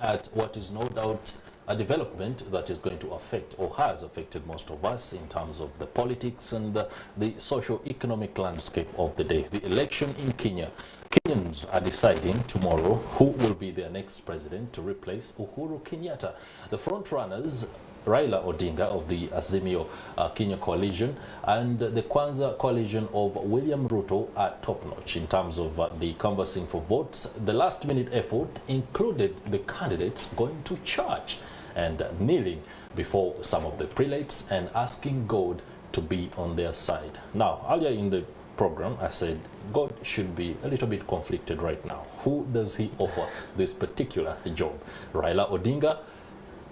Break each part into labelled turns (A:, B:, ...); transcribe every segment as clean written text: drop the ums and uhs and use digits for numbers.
A: at what is no doubt a development that is going to affect or has affected most of us in terms of the politics and the socio-economic landscape of the day. The election in Kenya. Kenyans are deciding tomorrow who will be their next president to replace Uhuru Kenyatta. The front runners, Raila Odinga of the Azimio Kenya coalition and the Kwanza coalition of William Ruto, are top-notch in terms of the canvassing for votes. The last-minute effort included the candidates going to church and kneeling before some of the prelates and asking God to be on their side. Now, earlier in the program, I said God should be a little bit conflicted right now. Who does he offer this particular job? Raila Odinga,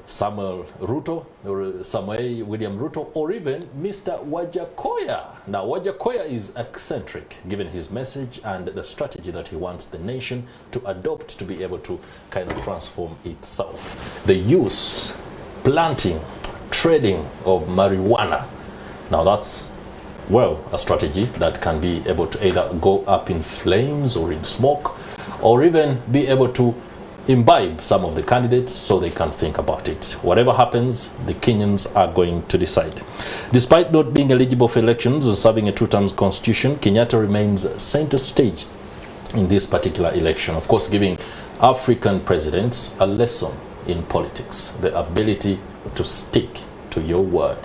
A: Samuel Ruto, or Samuel William Ruto, or even Mr. Wajakoya. Now, Wajakoya is eccentric, given his message and the strategy that he wants the nation to adopt to be able to kind of transform itself. The use, planting, trading of marijuana. Now, that's, well, a strategy that can be able to either go up in flames or in smoke, or even be able to imbibe some of the candidates so they can think about it. Whatever happens, the Kenyans are going to decide. Despite not being eligible for elections, serving a two-term constitution, Kenyatta remains center stage in this particular election. Of course, giving African presidents a lesson in politics, the ability to stick to your word.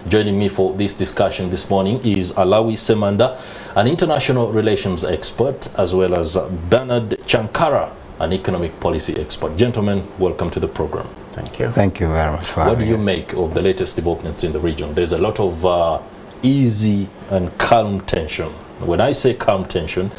A: Joining me for this discussion this morning is Allawi Ssemanda, an international relations expert, as well as Bernard Cankara, an economic policy expert. Gentlemen, welcome to the program.
B: Thank you.
C: Thank you very much.
A: What do you make of the latest developments in the region? There's a lot of easy and calm tension. When I say calm tension,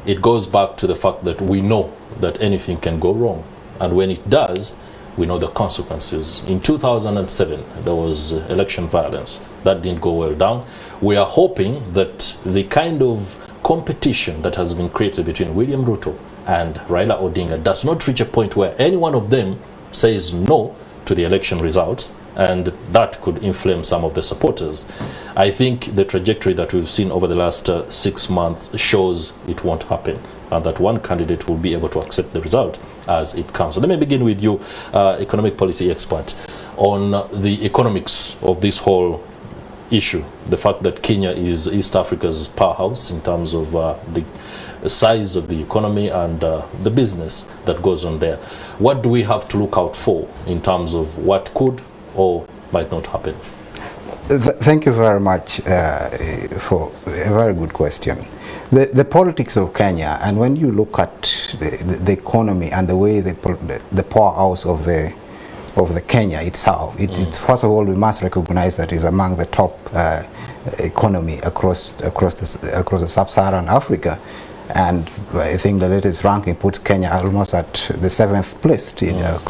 A: it goes back to the fact that we know that anything can go wrong. And when it does, we know the consequences. In 2007, there was election violence. That didn't go well down. We are hoping that the kind of competition that has been created between William Ruto and Raila Odinga does not reach a point where any one of them says no to the election results, and that could inflame some of the supporters. I think the trajectory that we've seen over the last 6 months shows it won't happen, and that one candidate will be able to accept the result as it comes. So let me begin with you, economic policy expert, on the economics of this whole issue. The fact that Kenya is East Africa's powerhouse in terms of the size of the economy and the business that goes on there. What do we have to look out for in terms of what could or might not happen?
C: Thank you very much for a very good question. The politics of Kenya, and when you look at the economy and the way the powerhouse of the Kenya itself, it's first of all, we must recognize that it's among the top economy across the sub-Saharan Africa. And I think the latest ranking puts Kenya almost at the 7th place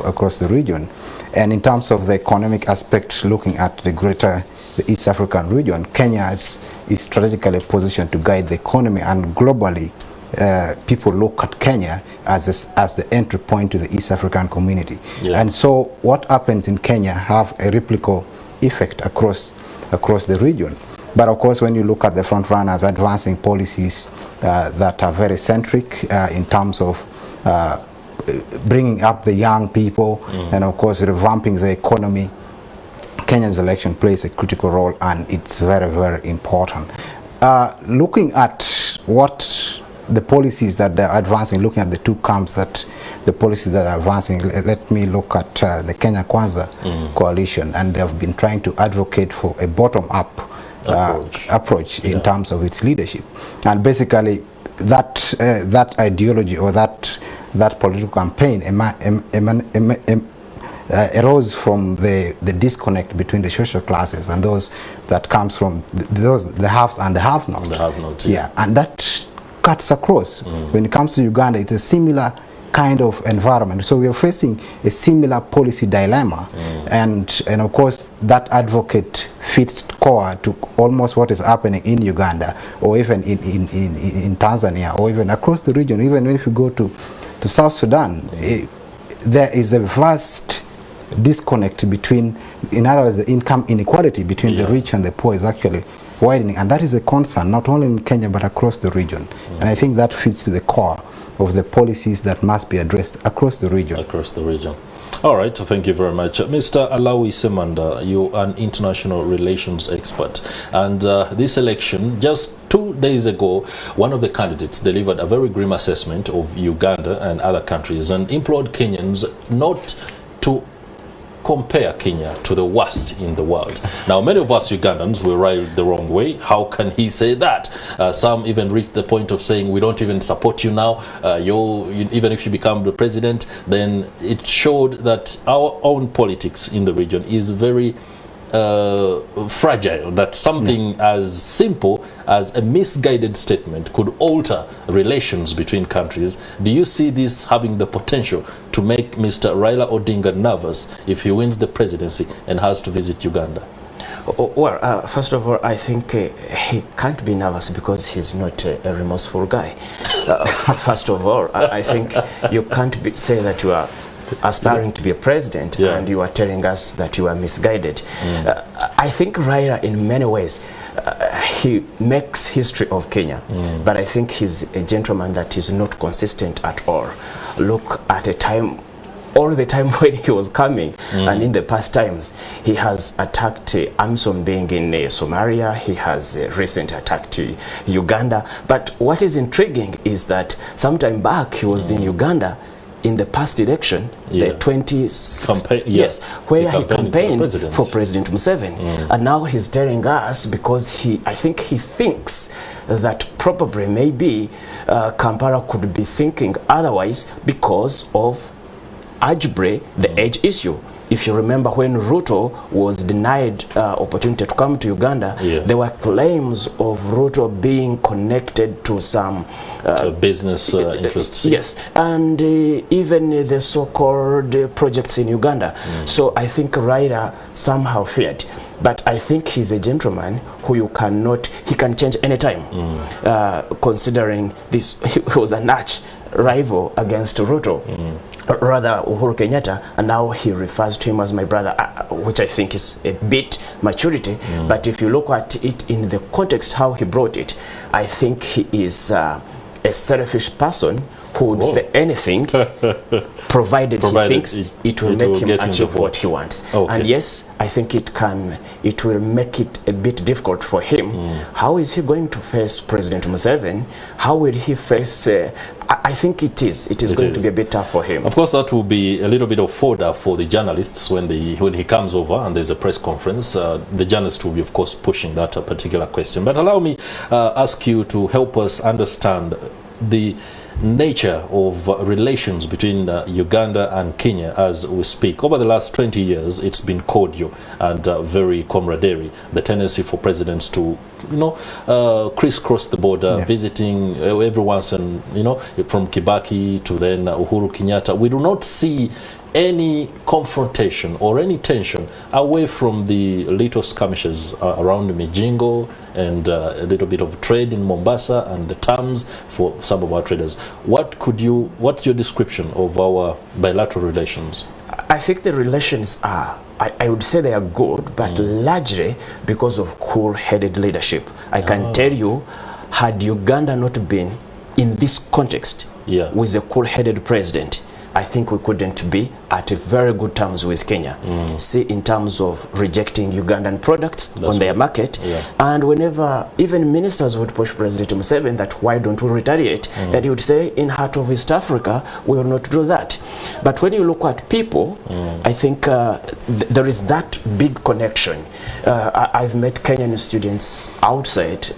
C: across the region. And in terms of the economic aspect, looking at the East African region, Kenya is strategically positioned to guide the economy, and globally, people look at Kenya as the entry point to the East African community. Yeah. And so what happens in Kenya have a replicable effect across the region. But of course, when you look at the front runners advancing policies that are very centric in terms of bringing up the young people and of course revamping the economy, Kenya's election plays a critical role, and it's very, very important. Looking at what the policies that they're advancing, looking at the two camps that the policies that are advancing, let me look at the Kenya Kwanza coalition, and they've been trying to advocate for a bottom-up approach in terms of its leadership. And basically that ideology or that political campaign arose from the disconnect between the social classes and those that comes from the haves and the have-nots. Yeah, and that cuts across. When it comes to Uganda, it's a similar kind of environment. So we are facing a similar policy dilemma, and of course that advocate fits core to almost what is happening in Uganda, or even in Tanzania, or even across the region. Even if you go to South Sudan, there is a vast disconnect between, in other words, the income inequality between the rich and the poor is actually widening, and that is a concern not only in Kenya but across the region. And I think that fits to the core of the policies that must be addressed across the region.
A: Across the region. All right, thank you very much. Mr. Allawi Ssemanda, you're an international relations expert. And this election, just 2 days ago, one of the candidates delivered a very grim assessment of Uganda and other countries and implored Kenyans not to compare Kenya to the worst in the world. Now, many of us Ugandans were riled the wrong way. How can he say that? Some even reached the point of saying, we don't even support you now. Even if you become the president, then it showed that our own politics in the region is very fragile, that something as simple as a misguided statement could alter relations between countries. Do you see this having the potential to make Mr. Raila Odinga nervous if he wins the presidency and has to visit Uganda?
B: Well, first of all, I think he can't be nervous because he's not a remorseful guy. First of all, I think you can't say that you are aspiring to be a president and you are telling us that you are misguided. I think Raila, in many ways, he makes history of Kenya, but I think he's a gentleman that is not consistent at all. Look at a time, all the time when he was coming, and in the past times, he has attacked AMISOM being in Somalia, he has recently attacked Uganda. But what is intriguing is that sometime back he was in Uganda in the past election, the 2016, where he campaigned for President Museveni, and now he's telling us, because I think he thinks that probably maybe Kampala could be thinking otherwise because of Ajbre, the age issue. If you remember, when Ruto was denied opportunity to come to Uganda, there were claims of Ruto being connected to some
A: business interests.
B: Yes, and even the so-called projects in Uganda. So I think Raila somehow feared. But I think he's a gentleman who he can change anytime, considering this, he was an arch rival against Ruto. Rather Uhuru Kenyatta, and now he refers to him as my brother, which I think is a bit maturity. But if you look at it in the context how he brought it, I think he is a selfish person who would say anything provided he thinks it will make him achieve what he wants. And yes, I think it will make it a bit difficult for him. How is he going to face President Museveni? How will he face I think it is going to be a bit tough for him.
A: Of course, that will be a little bit of fodder for the journalists when he comes over and there's a press conference. The journalists will be, of course, pushing that particular question. But allow me ask you to help us understand the nature of relations between Uganda and Kenya as we speak. Over the last 20 years, it's been cordial and very camaraderie. The tendency for presidents to, crisscross the border, visiting every once and, from Kibaki to then Uhuru Kenyatta. We do not see any confrontation or any tension away from the little skirmishes around Mijingo and a little bit of trade in Mombasa and the terms for some of our traders. What's your description of our bilateral relations?
B: I think the relations are, I would say they are good, but largely because of cool-headed leadership. I can tell you, had Uganda not been in this context with a cool-headed president, I think we couldn't be at a very good terms with Kenya. See, in terms of rejecting Ugandan products on their market, and whenever even ministers would push President Museveni that why don't we retaliate, and he would say, in heart of East Africa, we will not do that. But when you look at people, I think there is that big connection. I've met Kenyan students outside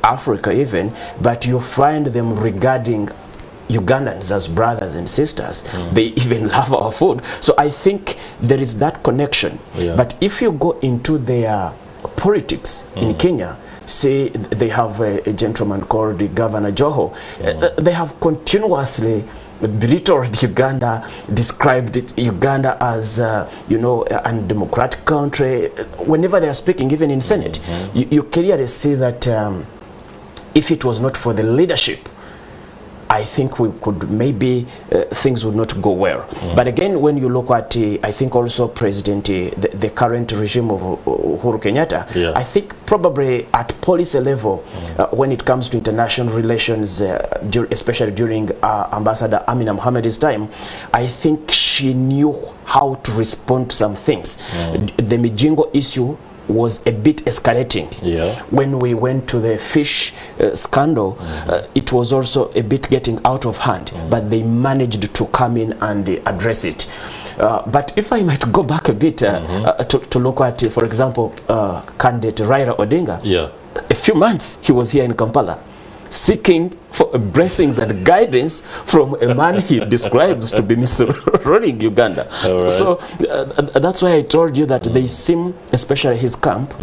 B: Africa even, but you find them regarding Ugandans as brothers and sisters. They even love our food. So I think there is that connection. But if you go into their politics in Kenya, say they have a gentleman called the Governor Joho, they have continuously belittled Uganda, described Uganda as an undemocratic country. Whenever they are speaking, even in Senate, you clearly see that if it was not for the leadership I think we could maybe things would not go well. But again, when you look at, I think also President, the current regime of Uhuru Kenyatta, I think probably at policy level, when it comes to international relations, especially during Ambassador Amina Mohammed's time, I think she knew how to respond to some things. The Mijingo issue was a bit escalating. When we went to the fish scandal, it was also a bit getting out of hand, but they managed to come in and address it. But if I might go back a bit to look at, for example, candidate Raila Odinga, a few months he was here in Kampala seeking for blessings and guidance from a man he describes to be misrunning Uganda. So that's why I told you that they seem, especially his camp,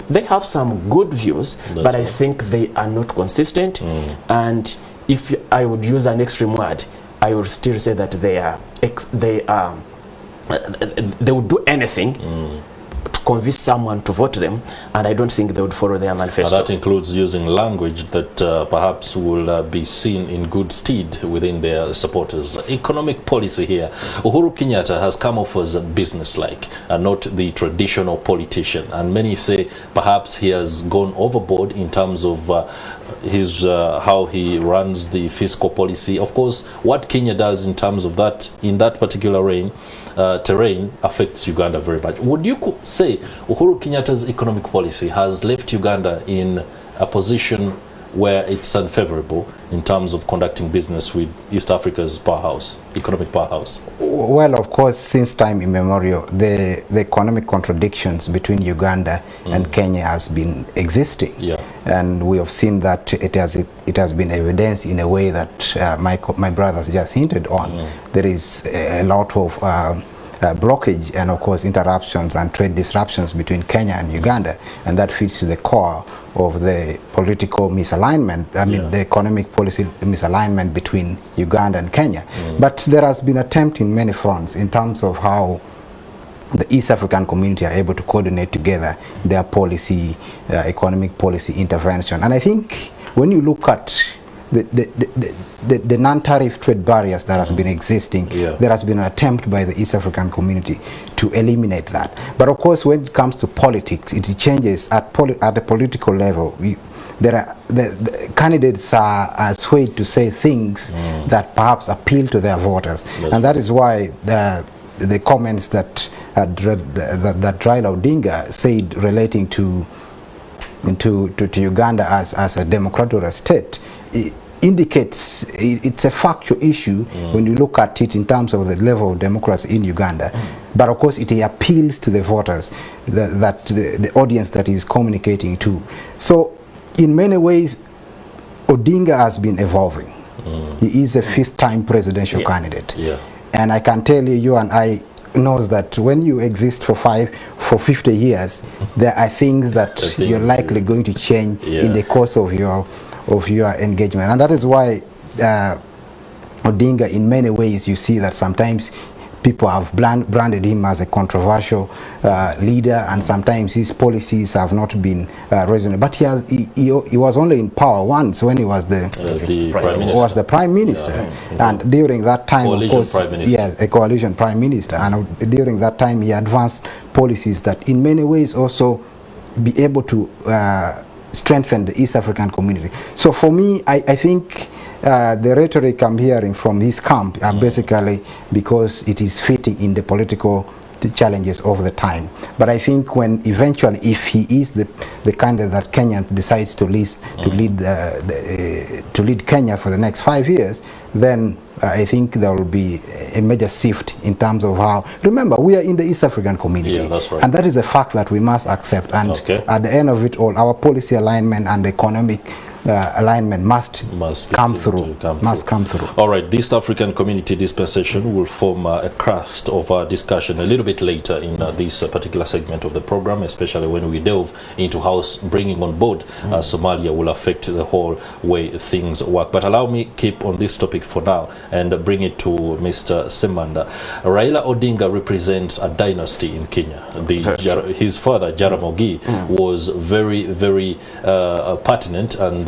B: they have some good views, but I think they are not consistent. And if I would use an extreme word, I would still say that they would do anything to convince someone to vote them, and I don't think they would follow their manifesto.
A: And that includes using language that perhaps will be seen in good stead within their supporters. Economic policy here. Uhuru Kenyatta has come off as businesslike and not the traditional politician, and many say perhaps he has gone overboard in terms of his how he runs the fiscal policy. Of course, what Kenya does in terms of that, in that particular terrain, affects Uganda very much. Would you say Uhuru Kenyatta's economic policy has left Uganda in a position where it's unfavorable in terms of conducting business with East Africa's powerhouse, economic powerhouse?
C: Well, of course, since time immemorial, the economic contradictions between Uganda and Kenya has been existing. And we have seen that it has been evidenced in a way that my brothers just hinted on. There is a lot of blockage and of course interruptions and trade disruptions between Kenya and Uganda, and that fits to the core of the political misalignment, the economic policy misalignment between Uganda and Kenya. But there has been attempt in many fronts in terms of how the East African community are able to coordinate together their policy, economic policy intervention. And I think when you look at the non-tariff trade barriers that has been existing, there has been an attempt by the East African community to eliminate that. But of course, when it comes to politics, it changes at the political level. The candidates are swayed to say things that perhaps appeal to their voters, and that is why the comments that Raila Odinga said relating to Uganda as a democratic state, it indicates it's a factual issue when you look at it in terms of the level of democracy in Uganda. But of course it appeals to the voters, that the audience that is communicating to. So in many ways Odinga has been evolving. He is a fifth-time presidential candidate. And I can tell you, you and I knows that when you exist for 50 years, there are things that you're likely going to change in the course of your engagement. And that is why Odinga, in many ways, you see that sometimes people have branded him as a controversial leader, and sometimes his policies have not been reasonable. But he was only in power once when he was the prime minister, and during that time, of course, a coalition prime minister, and during that time he advanced policies that in many ways also be able to strengthen the East African community. So for me, I think the rhetoric I'm hearing from his camp are basically because it is fitting in the political challenges of the time. But I think when eventually, if he is the candidate that Kenya decides to lead Kenya for the next 5 years, then I think there will be a major shift in terms of how. Remember, we are in the East African community, and that is a fact that we must accept. And at the end of it all, our policy alignment and economic alignment must come through.
A: All right, the East African community dispensation will form a crust of our discussion a little bit later in this particular segment of the program, especially when we delve into how bringing on board Somalia will affect the whole way things work. But allow me keep on this topic for now and bring it to Mr. Ssemanda. Raila Odinga represents a dynasty in Kenya. His father, Jaramogi, was very, very pertinent and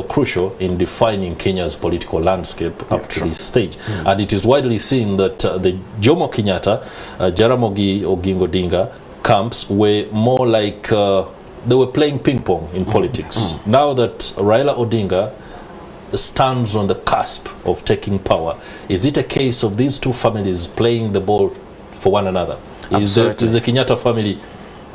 A: crucial in defining Kenya's political landscape up to this stage. And it is widely seen that the Jomo Kenyatta, Jaramogi Oginga Odinga camps were more like they were playing ping pong in politics. Now that Raila Odinga stands on the cusp of taking power, is it a case of these two families playing the ball for one another? Is the Kenyatta family?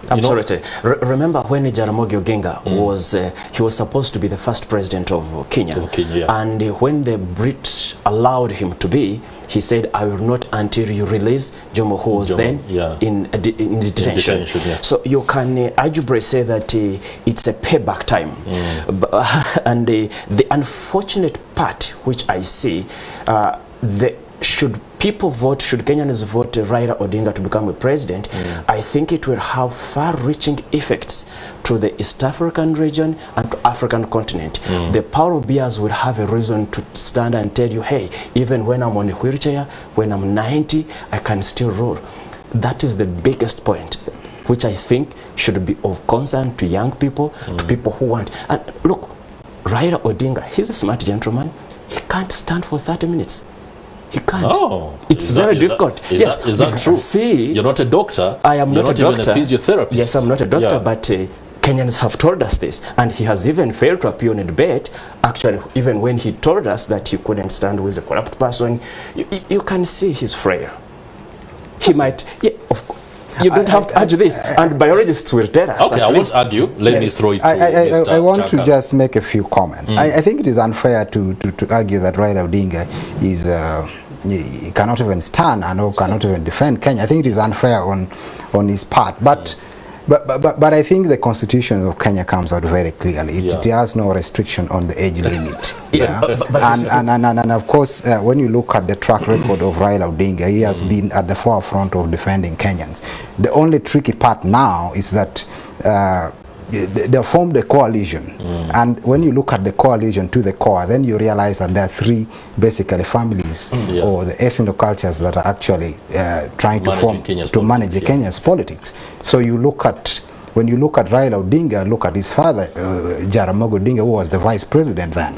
B: Absolutely. Remember when Jaramogi Oginga was he was supposed to be the first president of Kenya, and when the Brits allowed him to be, he said, "I will not until you release Jomo, who was then in detention." So you can arguably say that it's a payback time. And the unfortunate part, which I see, should Kenyans vote Raila Odinga to become a president, I think it will have far-reaching effects to the East African region and to African continent. The power bears will have a reason to stand and tell you, hey, even when I'm on a wheelchair, when I'm 90, I can still rule. That is the biggest point, which I think should be of concern to young people, to people who want. And look, Raila Odinga, he's a smart gentleman. He can't stand for 30 minutes. He can't. Oh, it's very difficult.
A: Is that true? See, you're not a doctor.
B: I am not a doctor.
A: Even a physiotherapist.
B: Yes, I'm not a doctor, but Kenyans have told us this, and he has even failed to appear on a debate. Actually, even when he told us that he couldn't stand with a corrupt person, you can see he's frail. He might, of course. You don't have to argue this, and biologists will tell us.
A: Okay, I won't argue. Let me throw it to Mr.
C: I want
A: Cankara.
C: to just make a few comments. I think it is unfair to argue that Raila Odinga is he cannot even stand and cannot even defend Kenya. I think it is unfair on his part, but I think the constitution of Kenya comes out very clearly. It has no restriction on the age limit. And of course, when you look at the track record of Raila Odinga, he has been at the forefront of defending Kenyans. The only tricky part now is that they formed a coalition, and when you look at the coalition to the core, then you realize that there are three basically families or the ethnocultures that are actually trying to manage Kenya's politics. So you look at, when you look at Raila Odinga, look at his father, Jaramogi Odinga, who was the vice president then.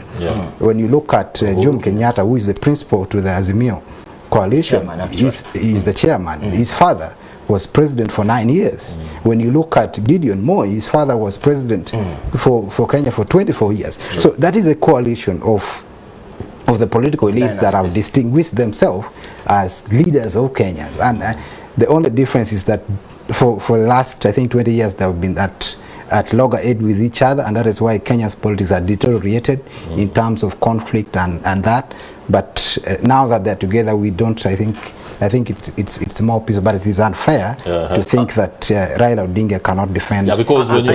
C: When you look at Jomo Kenyatta, who is the principal to the Azimio coalition, he's the chairman. His father was president for 9 years. When you look at Gideon Moi, his father was president for Kenya for 24 years. So that is a coalition of the political elites that have distinguished themselves as leaders of Kenyans. And the only difference is that for the last, I think, 20 years, they have been at loggerheads with each other, and that is why Kenya's politics are deteriorated in terms of conflict and that. But now that they're together, we don't, I think it's more peaceful, but it is unfair to think that Raila Odinga cannot defend.
A: Because when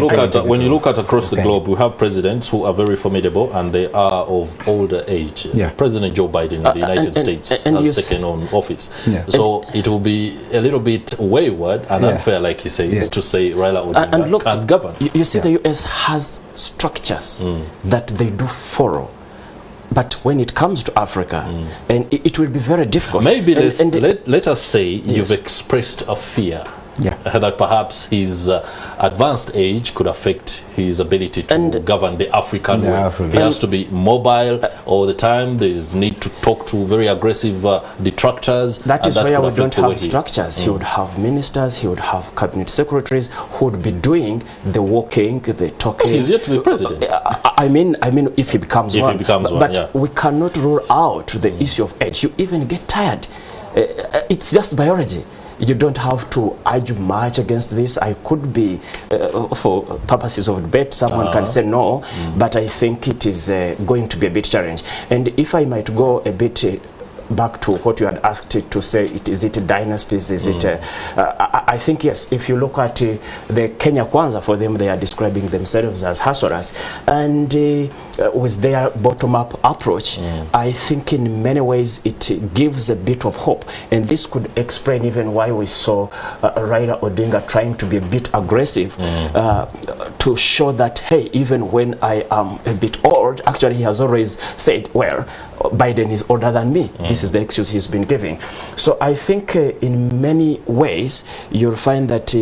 A: you look at across the globe, we have presidents who are very formidable and they are of older age. President Joe Biden of the United States has taken on office. So it will be a little bit wayward and unfair, like he says, to say Raila Odinga can't govern.
B: You see, the US has structures that they do follow. But when it comes to Africa, and it will be very difficult.
A: Maybe let us say you've expressed a fear that perhaps his advanced age could affect his ability to govern the African way. He has to be mobile all the time. There is need to talk to very aggressive detractors.
B: That is where we don't have structures. He would have ministers, he would have cabinet secretaries who would be doing the walking, the talking.
A: But he's yet to be president.
B: I mean, if he becomes one. But we cannot rule out the issue of age. You even get tired. It's just biology. You don't have to argue much against this. I could be, for purposes of debate, someone can say no, but I think it is going to be a bit challenging. And if I might go a bit back to what you had asked to say, is it dynasties? Is it? I think yes. If you look at the Kenya Kwanza, for them, they are describing themselves as hustlerers, and with their bottom-up approach, I think in many ways it gives a bit of hope, and this could explain even why we saw Raila Odinga trying to be a bit aggressive to show that, hey, even when I am a bit old, actually he has always said, well, Biden is older than me. This is the excuse he's been giving. So I think in many ways you'll find that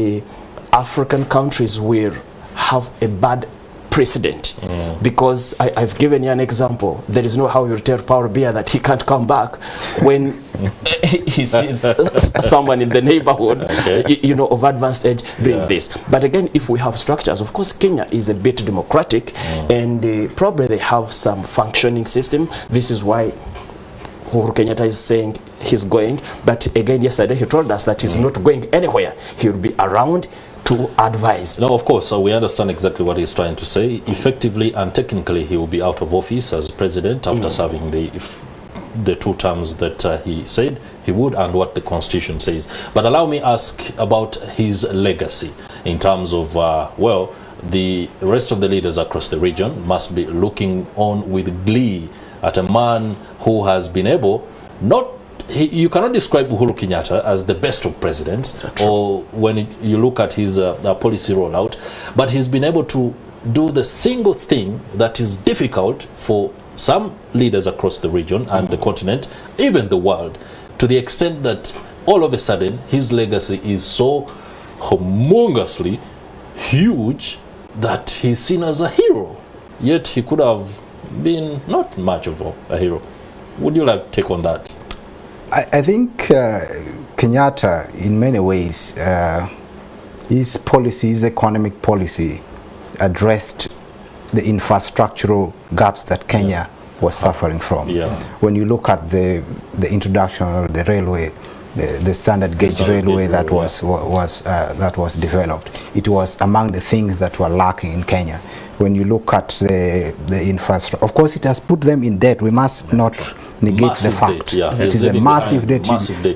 B: African countries will have a bad precedent, because I've given you an example. There is no how you tell Paul Biya that he can't come back when he sees someone in the neighborhood, you know, of advanced age doing this. But again, if we have structures, of course Kenya is a bit democratic, and probably they have some functioning system. This is why Uhuru Kenyatta is saying he's going, but again yesterday he told us that he's not going anywhere. He'll be around to advise.
A: No, of course, we understand exactly what he's trying to say. Effectively and technically, he will be out of office as president after serving the 2 terms that he said he would, and what the constitution says. But allow me ask about his legacy in terms of, well, the rest of the leaders across the region must be looking on with glee at a man who has been able, you cannot describe Uhuru Kenyatta as the best of presidents, or when you look at his policy rollout, but he's been able to do the single thing that is difficult for some leaders across the region and the continent, even the world, to the extent that all of a sudden his legacy is so humongously huge that he's seen as a hero. Yet he could have been not much of a hero. Would you like to take on that?
C: I think Kenyatta, in many ways, his policy, his economic policy, addressed the infrastructural gaps that Kenya was suffering from. When you look at the introduction of the railway, the standard gauge railway that was developed, it was among the things that were lacking in Kenya. When you look at the infrastructure, of course it has put them in debt. We must not negate the fact. It is a massive debt.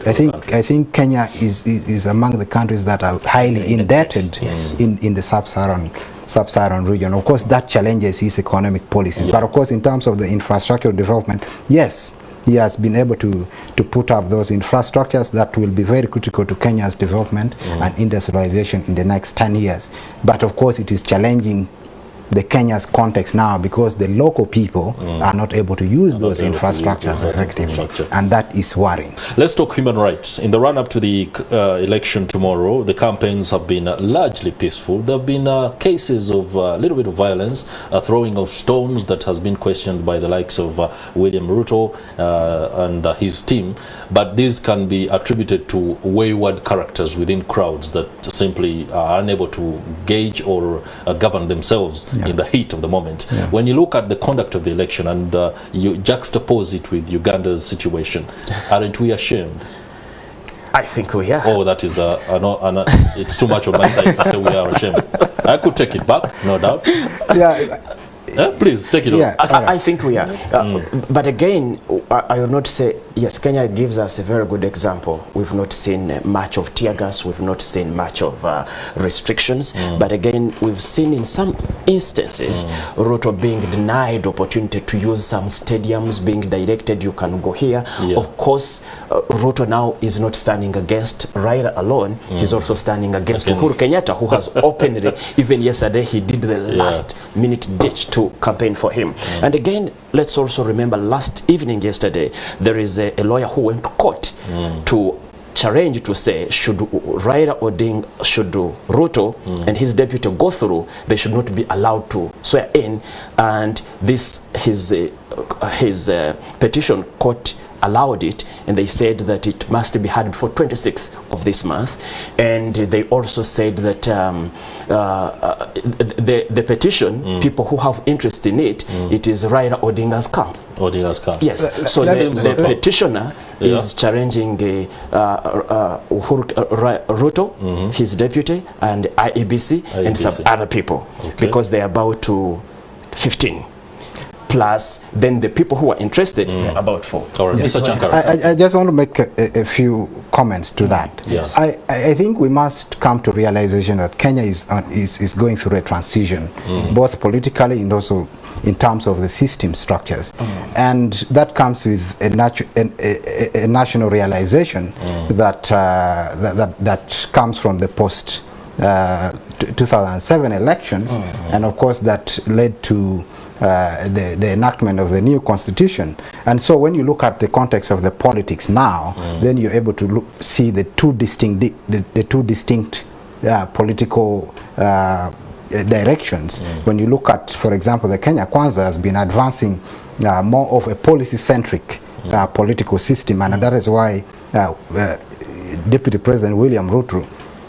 C: I think Kenya is among the countries that are highly indebted in the sub-Saharan region. Of course that challenges his economic policies, but of course in terms of the infrastructural development, yes, he has been able to put up those infrastructures that will be very critical to Kenya's development and industrialization in the next 10 years. But of course it is challenging the Kenya's context now, because the local people are not able to use those infrastructures effectively, and that is worrying.
A: Let's talk human rights. In the run-up to the election tomorrow, the campaigns have been largely peaceful. There have been cases of a little bit of violence, throwing of stones that has been questioned by the likes of William Ruto and his team, but these can be attributed to wayward characters within crowds that simply are unable to gauge or govern themselves in the heat of the moment. When you look at the conduct of the election and you juxtapose it with Uganda's situation, aren't we ashamed?
B: I think we are.
A: Oh, that is it's too much on my side to say we are ashamed. I could take it back, no doubt. Please take it on.
B: I think we are. But again, I will not say, yes, Kenya gives us a very good example. We've not seen much of tear gas, we've not seen much of restrictions, but again, we've seen in some instances Ruto being denied opportunity to use some stadiums, being directed, you can go here. Of course, Ruto now is not standing against Raila alone, he's also standing against Uhuru Kenyatta, who has openly, even yesterday, he did the last minute ditch to campaign for him. And again, let's also remember last evening yesterday, there is a lawyer who went to court to challenge, to say, should Raila Odinga, should Ruto and his deputy go through, they should not be allowed to swear in, and this his petition court allowed it, and they said that it must be heard before 26th of this month. And they also said that the petition, people who have interest in it, it is Raila Odinga's camp. Yes, so the petitioner is challenging Ruto, his deputy, and IEBC, and some other people, because they are about to 15. Plus, then the people who are interested, about 4.
A: Mr. Cankara.
C: I just want to make a few comments to that. I think we must come to realization that Kenya is going through a transition, both politically and also in terms of the system structures. And that comes with a national realization that, that comes from the post 2007 elections, and of course that led to the enactment of the new constitution. And so when you look at the context of the politics now, then you're able to see the two distinct political directions. When you look at, for example, the Kenya Kwanza has been advancing more of a policy-centric political system, and that is why Deputy President William Ruto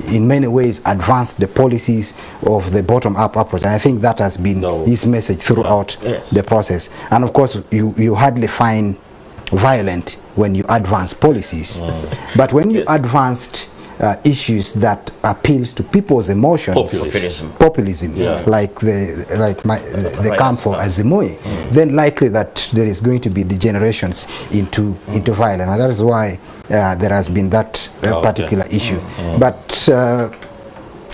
C: in many ways advanced the policies of the bottom-up approach, and I think that has been his message throughout the process. And of course, you hardly find violent when you advance policies, but when you advanced issues that appeals to people's emotions, populism, like the camp for Azimui, then likely that there is going to be degenerations into violence, and that is why there has been that particular issue. But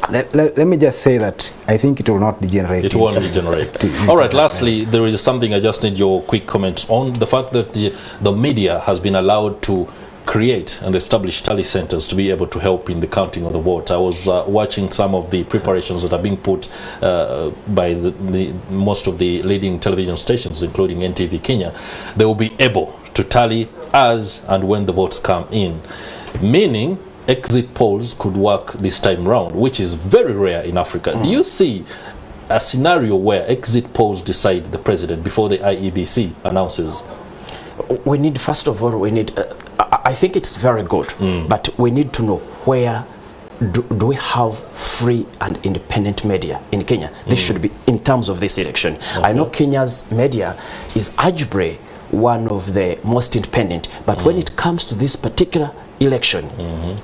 C: let me just say that I think it will not degenerate.
A: It won't degenerate. All right, lastly, there is something I just need your quick comments on, the fact that the media has been allowed to create and establish tally centers to be able to help in the counting of the vote. I was watching some of the preparations that are being put by most of the leading television stations, including NTV Kenya. They will be able to tally as and when the votes come in, meaning exit polls could work this time round, which is very rare in Africa. Do you see a scenario where exit polls decide the president before the IEBC announces?
B: We need, first of all, I think it's very good, but we need to know where do we have free and independent media in Kenya. This should be in terms of this election. I know Kenya's media is arguably one of the most independent, but when it comes to this particular election,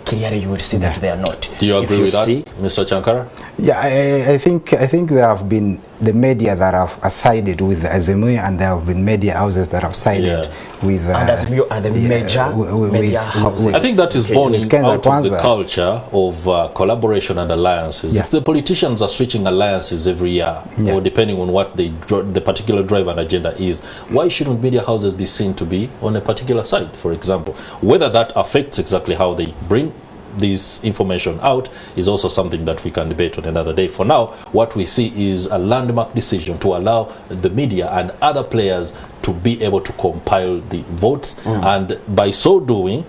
B: clearly you will see that they are not.
A: Do you agree with that, Mr. Cankara?
C: Yeah, I think there have been the media that have sided with Azimui, and there have been media houses that have sided with
B: and Azimui are the major media houses.
A: I think that is born out of the culture of collaboration and alliances. If the politicians are switching alliances every year, or depending on what the particular drive and agenda is, why shouldn't media houses be seen to be on a particular side, for example? Whether that affects exactly how they bring this information out is also something that we can debate on another day. For now, what we see is a landmark decision to allow the media and other players to be able to compile the votes, and by so doing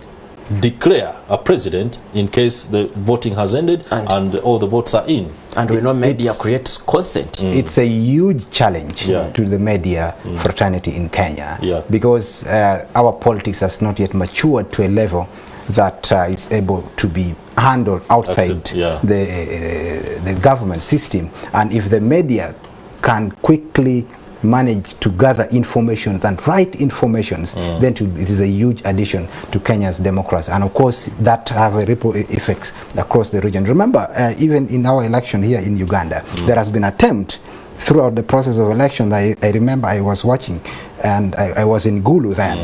A: declare a president in case the voting has ended and all the votes are in.
B: And we know media creates consent.
C: It's a huge challenge to the media fraternity in Kenya, because our politics has not yet matured to a level that is able to be handled outside the government system. And if the media can quickly manage to gather information and right informations, then it is a huge addition to Kenya's democracy. And of course, that have a ripple effects across the region. Remember, even in our election here in Uganda, there has been attempt throughout the process of election. I remember I was watching, and I was in Gulu then,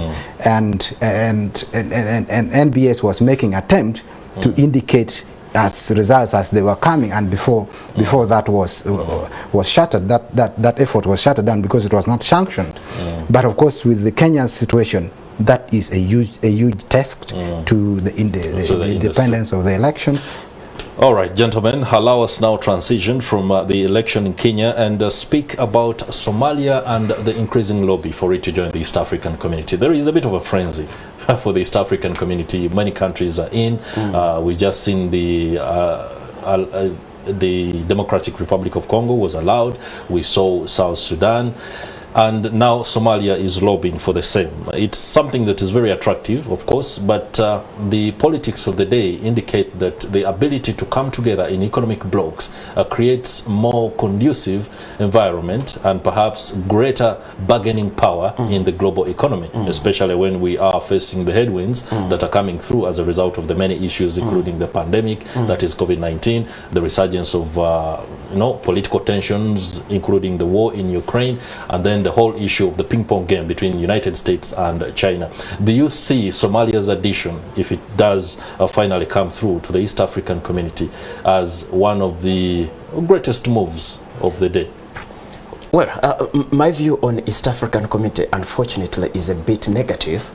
C: and NBS was making attempt to indicate as results as they were coming, and before that was shuttered, that effort was shuttered down because it was not sanctioned. But of course, with the Kenyan situation, that is a huge test to the independence of the election.
A: All right, gentlemen, allow us now transition from the election in Kenya and speak about Somalia and the increasing lobby for it to join the East African community. There is a bit of a frenzy for the East African community. Many countries are in. We just seen the Democratic Republic of Congo was allowed. We saw South Sudan. And now Somalia is lobbying for the same. It's something that is very attractive, of course, but the politics of the day indicate that the ability to come together in economic blocks creates more conducive environment and perhaps greater bargaining power in the global economy, especially when we are facing the headwinds that are coming through as a result of the many issues, including the pandemic, that is COVID-19, the resurgence of political tensions, including the war in Ukraine, and then the whole issue of the ping-pong game between the United States and China. Do you see Somalia's addition, if it does finally come through to the East African community, as one of the greatest moves of the day?
B: Well, my view on East African community, unfortunately, is a bit negative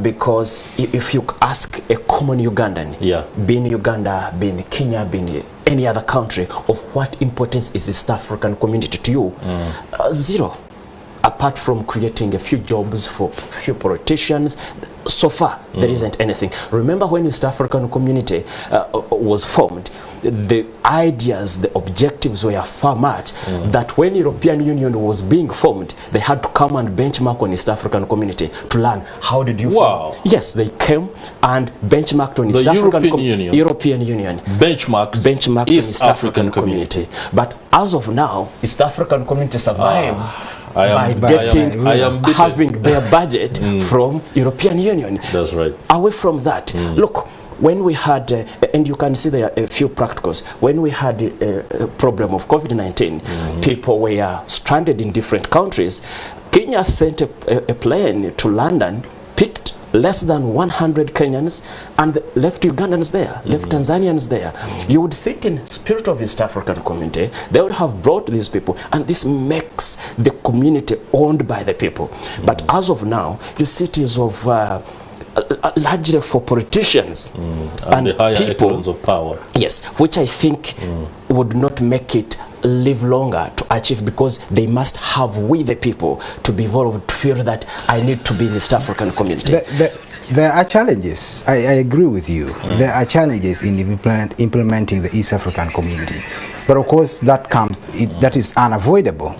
B: because if you ask a common Ugandan, being Uganda, being Kenya, being any other country, of what importance is East African community to you, zero. Apart from creating a few jobs for few politicians, so far there isn't anything. Remember when East African community was formed, the ideas, the objectives were far much that when European Union was being formed, they had to come and benchmark on East African community to learn how did you form. Yes, they came and benchmarked on East African European Union benchmarked East African community. But as of now, East African community survives having their budget from European Union.
A: That's right.
B: Away from that, look, when we had, and you can see there are a few practicals, when we had a problem of COVID-19, people were stranded in different countries. Kenya sent a plane to London, picked less than 100 Kenyans and left Ugandans there, left Tanzanians there. You would think in spirit of East African community, they would have brought these people, and this makes the community owned by the people. But as of now, you see it is of largely for politicians
A: and the higher echelons of power.
B: Yes, which I think would not make it live longer to achieve, because they must have we the people to be involved, to feel that I need to be in East African community.
C: There are challenges. I agree with you. There are challenges in implementing the East African community, but of course that is unavoidable.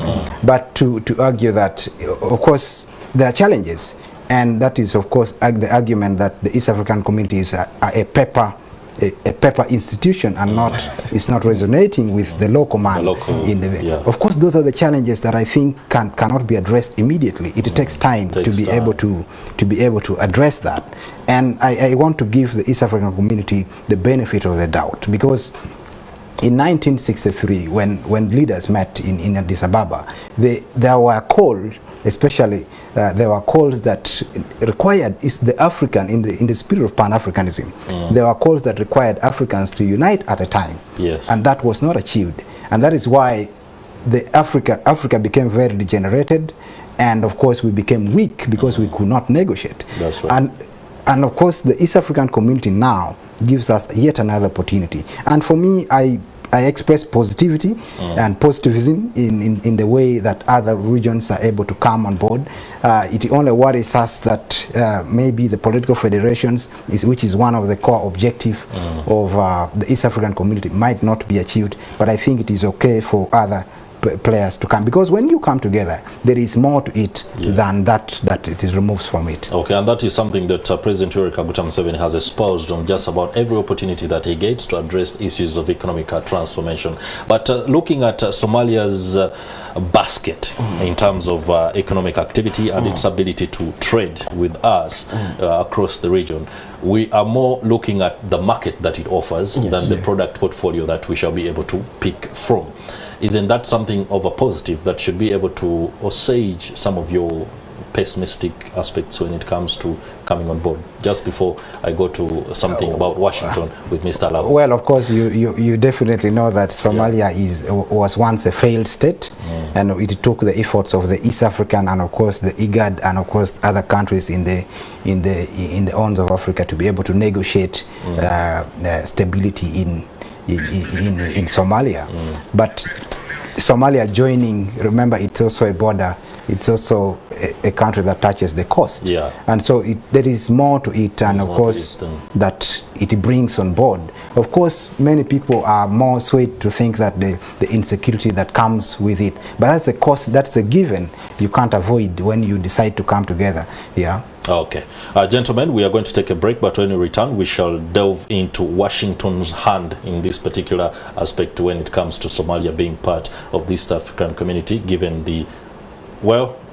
C: But to argue that, of course, there are challenges, and that is of course the argument that the East African community is a paper institution and it's not resonating with the local man. Of course, those are the challenges that I think cannot be addressed immediately. It takes time to be able to address that. And I want to give the East African community the benefit of the doubt, because in 1963, when leaders met in Addis Ababa, there were calls, especially there were calls that required the African in the spirit of Pan-Africanism. There were calls that required Africans to unite at a time, and that was not achieved. And that is why Africa became very degenerated, and of course we became weak because we could not negotiate.
A: That's right.
C: And of course the East African community now gives us yet another opportunity. And for me, I express positivity and positivism in the way that other regions are able to come on board. It only worries us that maybe the political federations, which is one of the core objectives of the East African community, might not be achieved. But I think it is okay for other players to come, because when you come together, there is more to it than that it is removed from it.
A: Okay, and that is something that President Yoweri Kaguta Museveni has espoused on just about every opportunity that he gets to address issues of economic transformation. But looking at Somalia's basket in terms of economic activity and its ability to trade with us across the region, we are more looking at the market that it offers than the product portfolio that we shall be able to pick from. Isn't that something of a positive that should be able to assuage some of your pessimistic aspects when it comes to coming on board? Just before I go to something about Washington with Mr. Allawi.
C: Well, of course, you definitely know that Somalia was once a failed state, and it took the efforts of the East African and of course the IGAD and of course other countries in the Horn of Africa to be able to negotiate stability in Somalia. But Somalia joining, remember, it's also a border, it's also a country that touches the coast, and so there is more to it, and of course that it brings on board. Of course, many people are more swayed to think that the insecurity that comes with it, but that's a cost, that's a given you can't avoid when you decide to come together.
A: Okay, gentlemen, we are going to take a break, but when we return, we shall delve into Washington's hand in this particular aspect when it comes to Somalia being part of the East African community, given the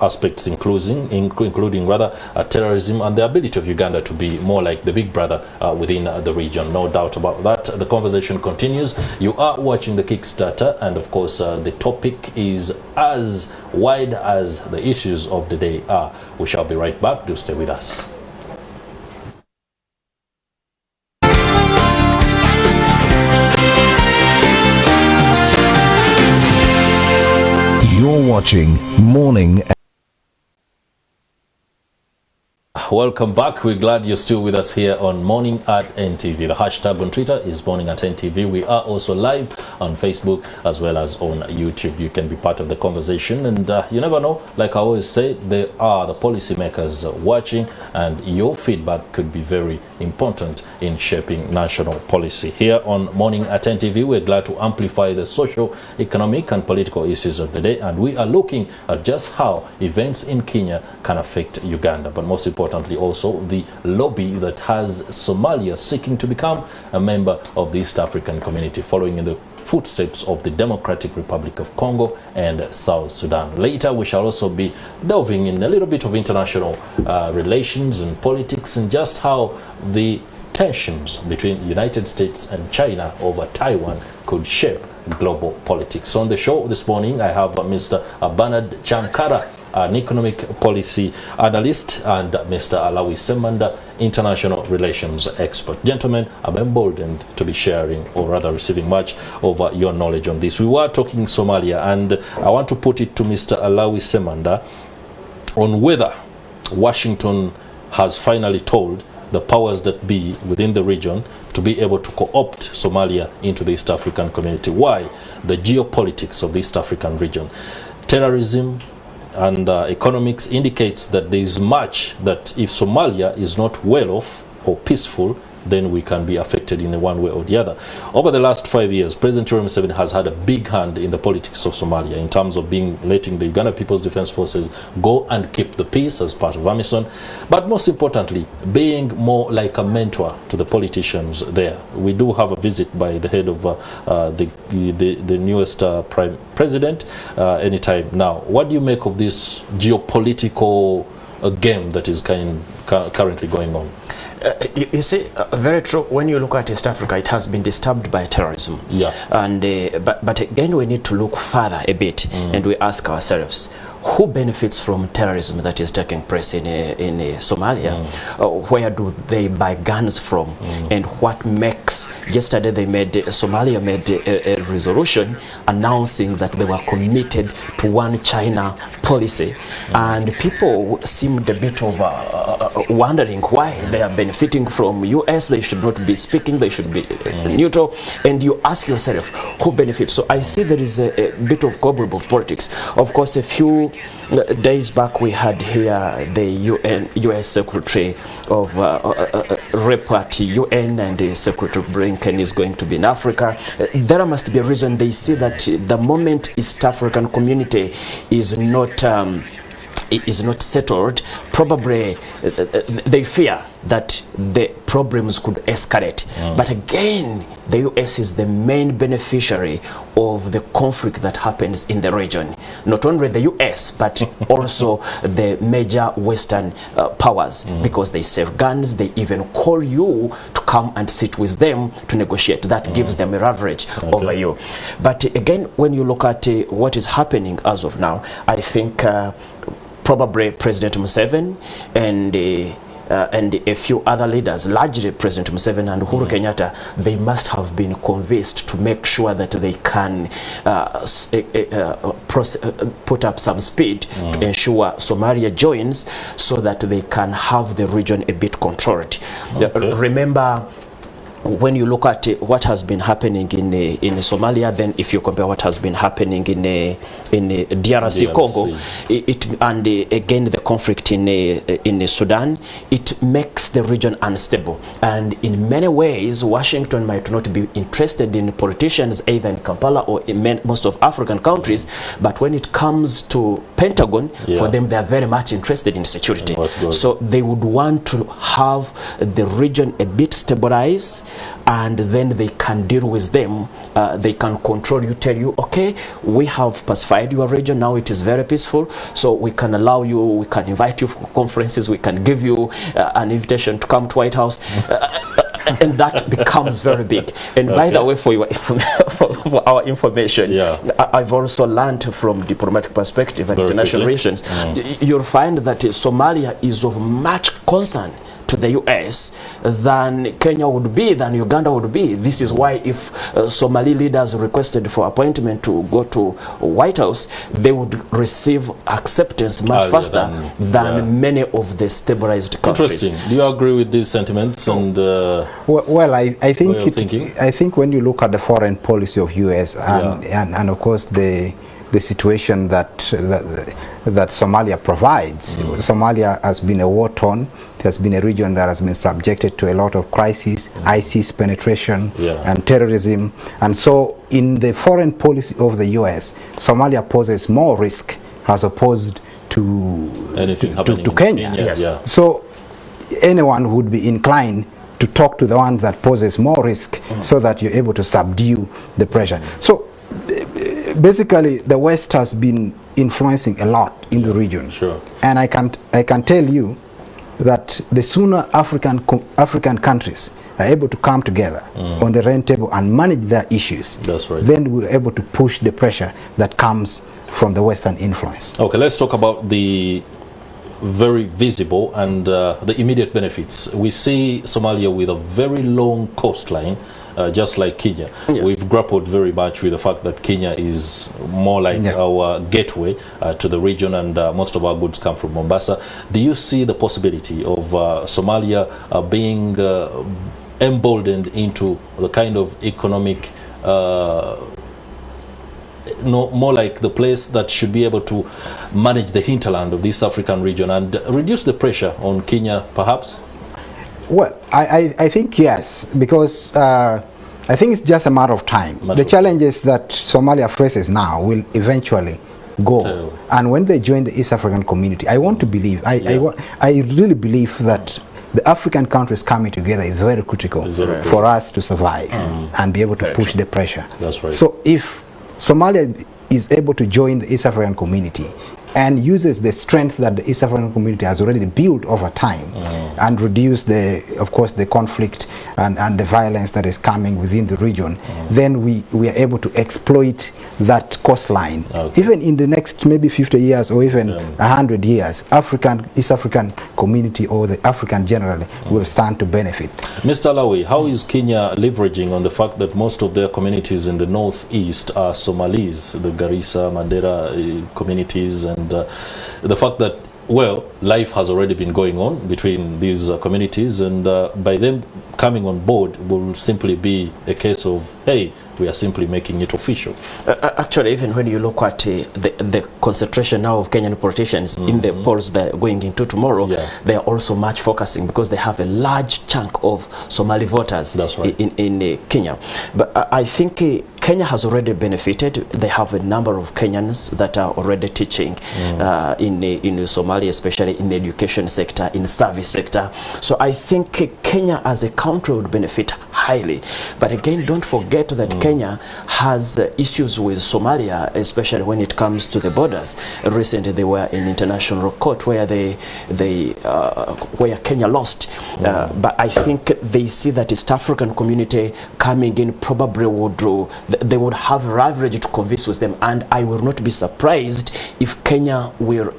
A: aspects including terrorism and the ability of Uganda to be more like the big brother within the region. No doubt about that. The conversation continues. You are watching the Kickstarter, and of course the topic is as wide as the issues of the day are. We shall be right back. Do stay with us.
D: You're watching Morning.
A: Welcome back. We're glad you're still with us here on Morning at NTV. The hashtag on Twitter is Morning at NTV. We are also live on Facebook as well as on YouTube. You can be part of the conversation, and you never know, like I always say, there are the policymakers watching, and your feedback could be very important in shaping national policy. Here on Morning at NTV, we're glad to amplify the social, economic and political issues of the day, and we are looking at just how events in Kenya can affect Uganda, but most importantly also the lobby that has Somalia seeking to become a member of the East African community, following in the footsteps of the Democratic Republic of Congo and South Sudan. Later we shall also be delving in a little bit of international relations and politics, and just how the tensions between United States and China over Taiwan could shape global politics. On the show this morning I have Mr. Bernard Cankara, an economic policy analyst, and Mr. Allawi Ssemanda, international relations expert. Gentlemen, I'm emboldened to be sharing, or rather receiving much of your knowledge on this. We were talking Somalia, and I want to put it to Mr. Allawi Ssemanda on whether Washington has finally told the powers that be within the region to be able to co-opt Somalia into the East African community. Why? The geopolitics of the East African region. Terrorism and economics indicates that there is much that if Somalia is not well off or peaceful, then we can be affected in one way or the other. Over the last 5 years, President Yoweri Museveni has had a big hand in the politics of Somalia in terms of letting the Uganda People's Defense Forces go and keep the peace as part of AMISOM, but most importantly, being more like a mentor to the politicians there. We do have a visit by the head of the newest Prime President anytime now. What do you make of this geopolitical game that is currently going on?
B: You see, very true. When you look at East Africa, it has been disturbed by terrorism. Yeah. And but again, we need to look further a bit, and we ask ourselves, who benefits from terrorism that is taking place in Somalia? Where do they buy guns from? And what makes? Yesterday, Somalia made a resolution announcing that they were committed to one China policy, and people seemed a bit of wondering why they are benefiting from US. They should not be speaking, they should be neutral, and you ask yourself, who benefits? So I see there is a bit of cobweb of politics. Of course, a few days back we had here the US Secretary of Rep at UN, and Secretary Blinken is going to be in Africa. There must be a reason. They see that the moment East African community is not settled, probably they fear that the problems could escalate. But again, the US is the main beneficiary of the conflict that happens in the region. Not only the US, but also the major Western powers, because they sell guns, they even call you to come and sit with them to negotiate. That gives them a leverage over you. But again, when you look at what is happening as of now, I think probably President Museveni and a few other leaders, largely President Museveni and Uhuru Kenyatta, they must have been convinced to make sure that they can put up some speed to ensure Somalia joins, so that they can have the region a bit controlled. Remember, when you look at what has been happening in Somalia, then if you compare what has been happening in DRC Congo, and again the conflict in Sudan, it makes the region unstable. And in many ways, Washington might not be interested in politicians either in Kampala or in most of African countries, but when it comes to Pentagon, for them, they are very much interested in security. So they would want to have the region a bit stabilized, and then they can deal with them. They can control you, tell you, okay, we have pacified your region, now it is very peaceful, so we can allow you, we can invite you for conferences, we can give you an invitation to come to White House. And that becomes very big. And by the way, for our information, I've also learned from diplomatic perspective and international relations, you'll find that Somalia is of much concern to the US than Kenya would be, than Uganda would be. This is why if Somali leaders requested for appointment to go to White House, they would receive acceptance much faster than many of the stabilized countries.
A: Interesting. Do you agree with these sentiments? And
C: well, I think when you look at the foreign policy of US and of course the situation that Somalia provides. Somalia has been a war-torn. It has been a region that has been subjected to a lot of crises, ISIS penetration and terrorism. And so in the foreign policy of the US, Somalia poses more risk as opposed to Kenya. So anyone would be inclined to talk to the one that poses more risk so that you're able to subdue the pressure. So basically the West has been influencing a lot in the region. And I can tell you that the sooner African countries are able to come together on the round table and manage their issues, then we're able to push the pressure that comes from the Western influence.
A: Okay, let's talk about the very visible and the immediate benefits. We see Somalia with a very long coastline, just like Kenya. We've grappled very much with the fact that Kenya is more like our gateway to the region, and most of our goods come from Mombasa. Do you see the possibility of Somalia being emboldened into the kind of economic more like the place that should be able to manage the hinterland of this African region and reduce the pressure on Kenya, perhaps?
C: Well, I think yes, because I think it's just a matter of time. The challenges that Somalia faces now will eventually go. And when they join the East African community, I want to believe, I really believe that the African countries coming together is very critical for us to survive and be able to push the pressure. So if Somalia is able to join the East African community and uses the strength that the East African community has already built over time and reduce of course the conflict and the violence that is coming within the region, then we are able to exploit that coastline. Even in the next maybe 50 years or even 100 years, East African community or the African generally will stand to benefit.
A: Mr. Allawi, how is Kenya leveraging on the fact that most of their communities in the northeast are Somalis, the Garissa, Mandera communities, and the fact that, well, life has already been going on between these communities, and by them coming on board will simply be a case of, hey, we are simply making it official.
B: Actually, even when you look at the concentration now of Kenyan politicians in the polls that are going into tomorrow, they are also much focusing because they have a large chunk of Somali voters in Kenya. But I think Kenya has already benefited. They have a number of Kenyans that are already teaching in Somalia, especially in the education sector, in service sector. So I think Kenya as a country would benefit highly. But again, don't forget that Kenya has issues with Somalia, especially when it comes to the borders. Recently, they were in international court where where Kenya lost. But I think they see that East African community coming in probably they would have leverage to convince with them, and I will not be surprised if Kenya will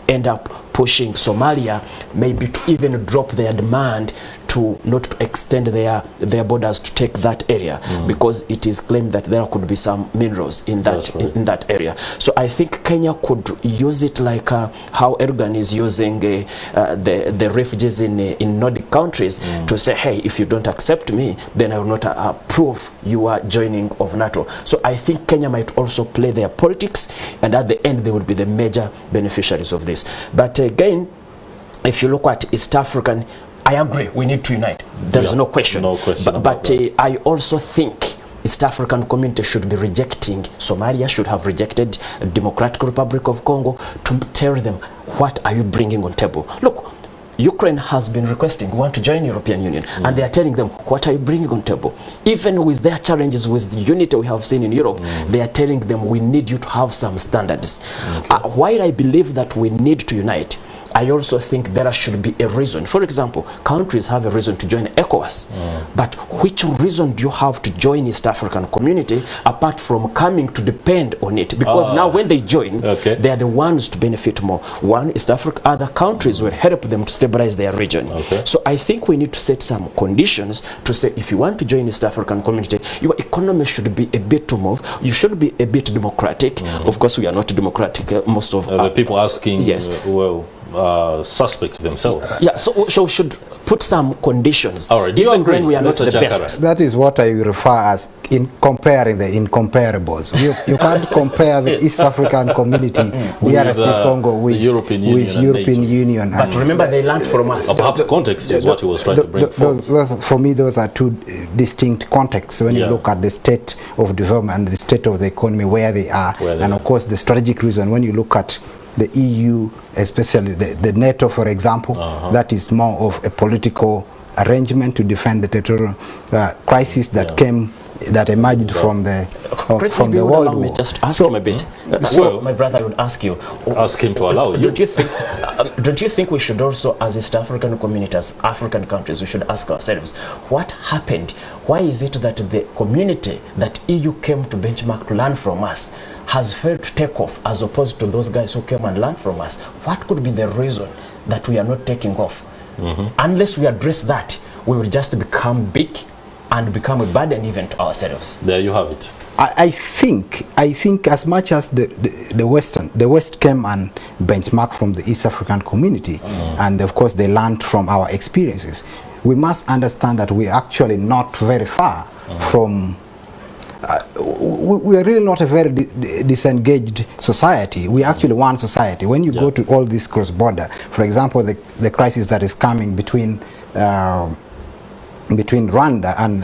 B: end up pushing Somalia maybe to even drop their demand to not to extend their borders to take that area, because it is claimed that there could be some minerals in that area. So I think Kenya could use it like how Erdogan is using the refugees in Nordic countries to say, hey, if you don't accept me, then I will not approve your joining of NATO. So I think Kenya might also play their politics, and at the end they will be the major beneficiaries of this. But again, if you look at East African, I agree, we need to unite. There is no question. But I also think East African community should be rejecting, Somalia should have rejected Democratic Republic of Congo to tell them, what are you bringing on table? Look, Ukraine has been requesting, we want to join European Union, and they are telling them, what are you bringing on table? Even with their challenges with the unity we have seen in Europe, they are telling them, we need you to have some standards. While I believe that we need to unite, I also think there should be a reason. For example, countries have a reason to join ECOWAS, but which reason do you have to join East African Community apart from coming to depend on it? Because now when they join, they are the ones to benefit more. One, East Africa, other countries will help them to stabilize their region. So I think we need to set some conditions to say, if you want to join East African Community, your economy should be a bit to move. You should be a bit democratic. Of course, we are not democratic. Most of
A: the people asking,
B: yes,
A: suspects themselves.
B: Yeah, so we should put some conditions.
A: All right,
B: even when we are not the best.
C: That is what I refer as in comparing the incomparables. You can't compare the East African Community, DRC Congo, with European Union.
B: But remember, they learned from us.
A: Perhaps context is what he was trying to bring forth.
C: For me, those are two distinct contexts when you look at the state of development and the state of the economy, where they are, and of course the strategic reason. When you look at the EU, especially the NATO, for example, that is more of a political arrangement to defend the territorial crisis that emerged from the World War.
B: Just ask him a bit. So, my brother, I would ask you.
A: Ask him to allow you.
B: Don't you think we should also, as East African communities, African countries, we should ask ourselves, what happened? Why is it that the community that EU came to benchmark to learn from us has failed to take off, as opposed to those guys who came and learned from us? What could be the reason that we are not taking off? Unless we address that, we will just become big and become a burden even to ourselves.
A: There you have it.
C: I think as much as the West came and benchmarked from the East African Community, and of course they learned from our experiences, we must understand that we're actually not very far from we are really not a very disengaged society. We actually one society. When you go to all this cross-border, for example, the crisis that is coming between Rwanda and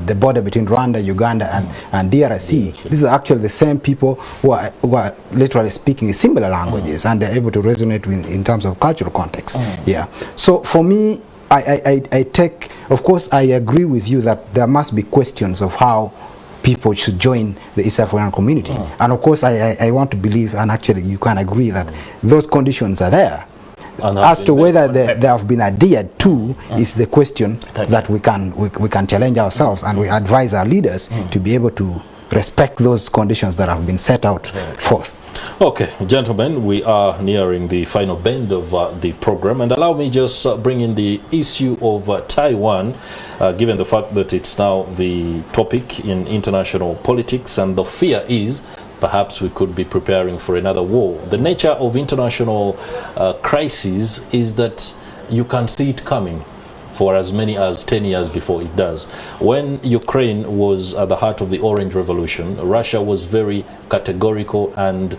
C: the border between Rwanda, Uganda, and DRC, these are actually the same people who are literally speaking similar languages, and they're able to resonate in terms of cultural context. So for me, I take, of course, I agree with you that there must be questions of how people should join the East African Community. And of course, I want to believe, and actually you can agree, that those conditions are there. As to whether they have been adhered to is the question that we can challenge ourselves, and we advise our leaders to be able to respect those conditions that have been set out forth.
A: Okay, gentlemen, we are nearing the final bend of the program, and allow me just bring in the issue of Taiwan, given the fact that it's now the topic in international politics, and the fear is perhaps we could be preparing for another war. The nature of international crisis is that you can see it coming for as many as 10 years before it does. When Ukraine was at the heart of the Orange Revolution, Russia was very categorical and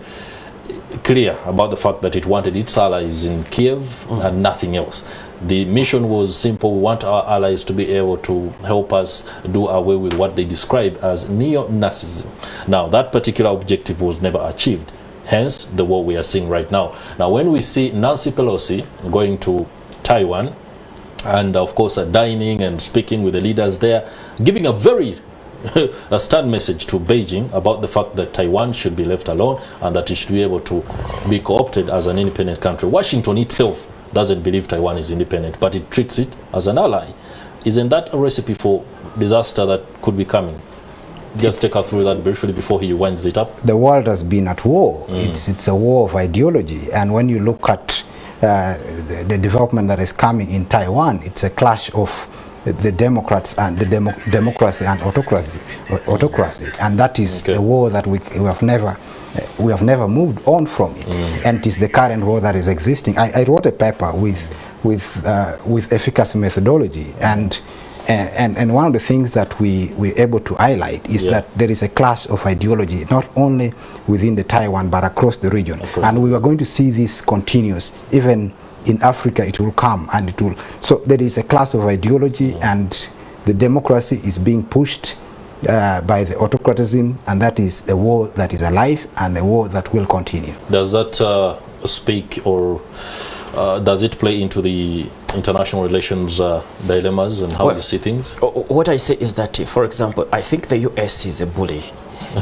A: clear about the fact that it wanted its allies in Kiev and nothing else. The mission was simple. We want our allies to be able to help us do away with what they describe as neo-Nazism. Now, that particular objective was never achieved. Hence, the war we are seeing right now. Now, when we see Nancy Pelosi going to Taiwan, and of course dining and speaking with the leaders there, giving a very stern message to Beijing about the fact that Taiwan should be left alone and that it should be able to be co-opted as an independent country. Washington itself doesn't believe Taiwan is independent, but it treats it as an ally. Isn't that a recipe for disaster that could be coming? Just take us through that briefly before he winds it up.
C: The world has been at war. It's a war of ideology, and when you look at the development that is coming in Taiwan, it's a clash of the Democrats and the democracy and autocracy, and that is a war that we have never moved on from it, and it is the current war that is existing. I wrote a paper with efficacy methodology, and one of the things that we're able to highlight is that there is a clash of ideology, not only within the Taiwan but across the region, and we are going to see this continuous. Even in Africa it will come, and it will. So there is a clash of ideology, and the democracy is being pushed by the autocratism, and that is a war that is alive and a war that will continue.
A: Does that speak, or does it play into the international relations dilemmas and how you see things?
B: What I say is that, for example, I think the US is a bully.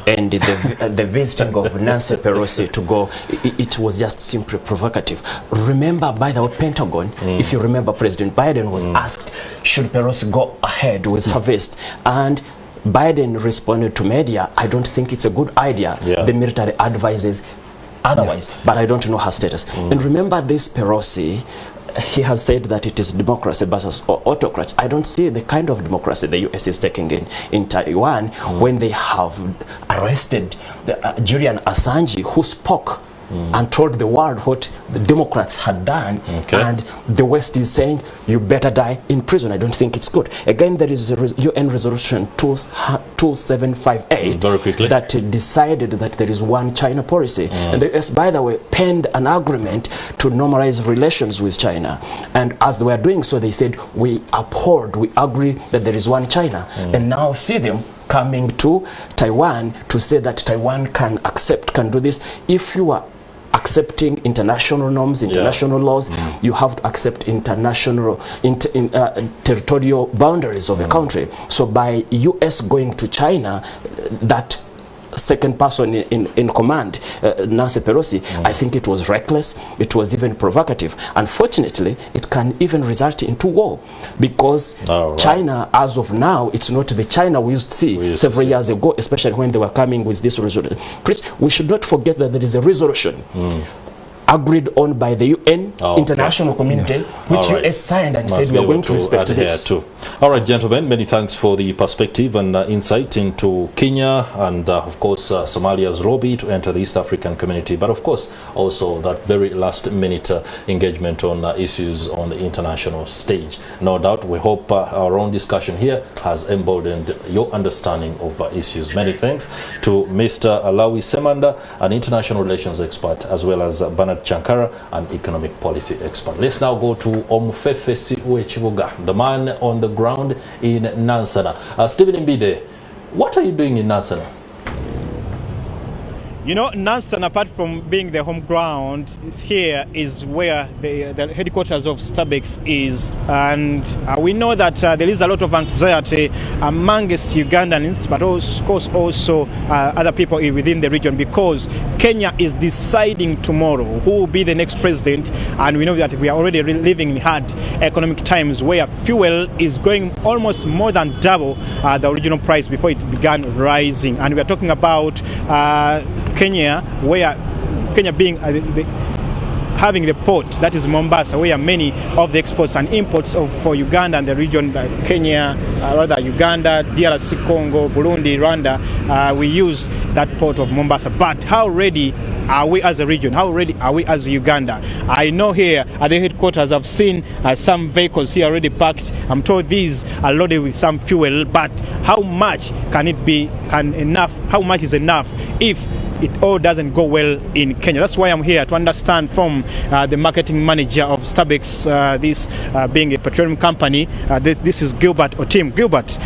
B: and the visiting of Nancy Pelosi to go, it was just simply provocative. Remember, by the Pentagon, if you remember, President Biden was asked, should Pelosi go ahead with her visit? And Biden responded to media, I don't think it's a good idea. The military advises otherwise, but I don't know her status. And remember, this Pelosi, he has said that it is democracy versus autocrats. I don't see the kind of democracy the US is taking in Taiwan when they have arrested Julian Assange, who spoke and told the world what the Democrats had done, and the West is saying you better die in prison. I don't think it's good. Again, there is a UN resolution 2758 that decided that there is one China policy, and the US, by the way, penned an agreement to normalize relations with China, and as they were doing so, they said we agree that there is one China, and now see them coming to Taiwan to say that Taiwan can do this. If you are accepting international norms, international laws, you have to accept international territorial boundaries of a country. So by US going to China, that second person in command, Nancy Pelosi, I think it was reckless, it was even provocative. Unfortunately, it can even result into war, because China, as of now, it's not the China we used to see several years ago, especially when they were coming with this resolution. Chris, we should not forget that there is a resolution agreed on by the UN international community, which US signed and said we are going to respect this.
A: All right, gentlemen, many thanks for the perspective and insight into Kenya and, of course, Somalia's lobby to enter the East African community, but, of course, also that very last-minute engagement on issues on the international stage. No doubt, we hope our own discussion here has emboldened your understanding of issues. Many thanks to Mr. Allawi Ssemanda, an international relations expert, as well as Bernard Cankara, an economic policy expert. Let's now go to Omufefe Siwechibuga, the man on the ground in Nansana. Stephen Mbide, what are you doing in Nansana?
D: You know, Nansana, apart from being the home ground, is where the headquarters of Starbucks is. And we know that there is a lot of anxiety amongst Ugandans, but of course also other people within the region, because Kenya is deciding tomorrow who will be the next president. And we know that we are already living in hard economic times where fuel is going almost more than double the original price before it began rising. And we are talking about Kenya, where Kenya being having the port, that is Mombasa, where many of the exports and imports for Uganda and the region, Kenya, Uganda, DRC, Congo, Burundi, Rwanda, we use that port of Mombasa. But how ready are we as a region? How ready are we as Uganda? I know here at the headquarters I've seen some vehicles here already parked. I'm told these are loaded with some fuel, but how much can it be, how much is enough if it all doesn't go well in Kenya? That's why I'm here to understand from the marketing manager of Starbucks, this being a petroleum company. This is Gilbert Otim. Gilbert,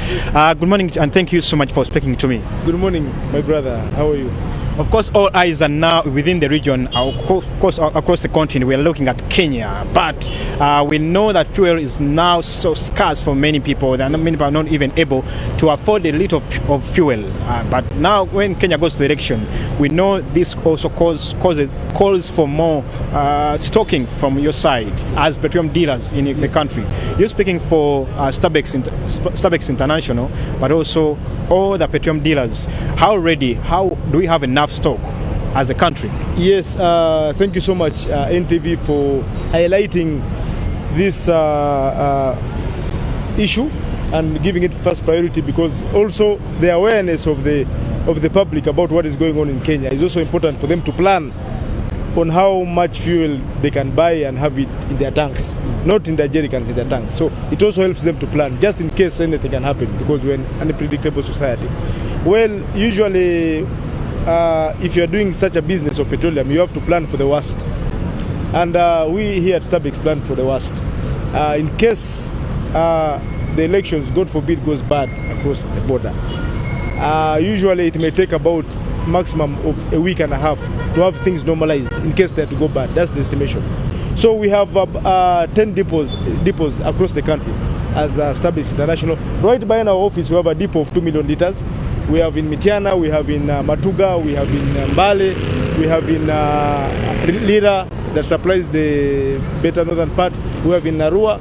D: good morning and thank you so much for speaking to me.
E: Good morning, my brother. How are you?
D: Of course, all eyes are now within the region, of course, across the continent. We are looking at Kenya, but we know that fuel is now so scarce for many people that many people are not even able to afford a liter of fuel. But now, when Kenya goes to election, we know this also calls for more stocking from your side as petroleum dealers in the country. You're speaking for Starbucks International, but also all the petroleum dealers. How do we have enough stock as a country?
E: Yes, thank you so much, NTV, for highlighting this issue and giving it first priority, because also the awareness of the public about what is going on in Kenya is also important for them to plan on how much fuel they can buy and have it in their tanks, not in their jerrycans, in their tanks. So it also helps them to plan, just in case anything can happen, because we're an unpredictable society. Well, usually, if you're doing such a business of petroleum, you have to plan for the worst. And we here at Starbucks plan for the worst. In case the elections, God forbid, goes bad across the border, usually it may take about maximum of a week and a half to have things normalized in case they have to go bad. That's the estimation. So we have 10 depots across the country as Starbucks International. Right by in our office, we have a depot of 2 million liters. We have in Mitiana, we have in Matuga, we have in Mbale, we have in Lira that supplies the better northern part. We have in Narua,